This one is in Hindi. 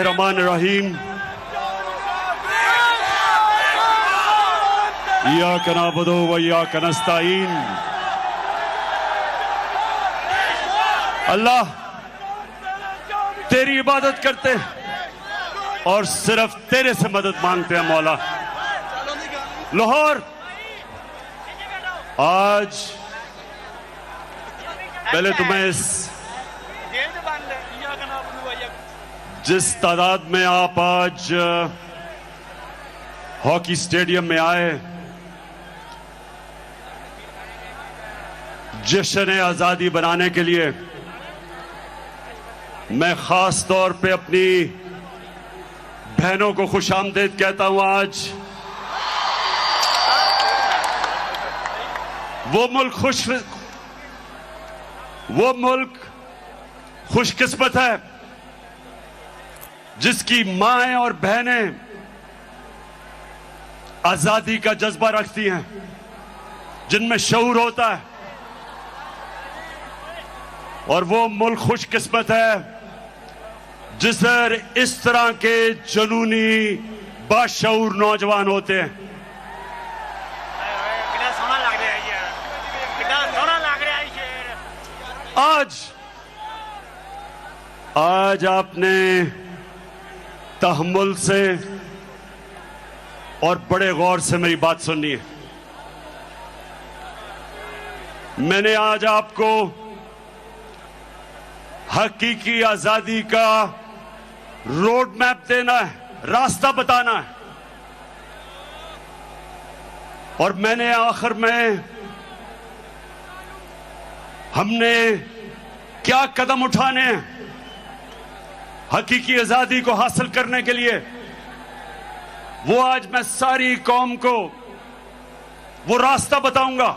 बिस्मिल्लाहिर्रहमानिर्रहीम। इय्याका नअबुदु व इय्याका नस्तईन। अल्लाह तेरी इबादत करते हैं और सिर्फ तेरे से मदद मांगते हैं मौला। लाहौर आज पहले तो मैं जिस तादाद में आप आज हॉकी स्टेडियम में आए, जश्न आजादी बनाने के लिए, मैं खास तौर पे अपनी बहनों को खुशामदीद कहता हूं। आज वो मुल्क खुशकिस्मत है जिसकी माएं और बहनें आजादी का जज्बा रखती हैं, जिनमें शऊर होता है। और वो मुल्क खुशकिस्मत है जिसमें इस तरह के जुनूनी बाशऊर नौजवान होते हैं। आज आपने तहम्मुल से और बड़े गौर से मेरी बात सुननी है। मैंने आज आपको हकीकी आजादी का रोड मैप देना है, रास्ता बताना है। और मैंने आखिर में हमने क्या कदम उठाने हैं हकीकी आजादी को हासिल करने के लिए, वो आज मैं सारी कौम को वो रास्ता बताऊंगा।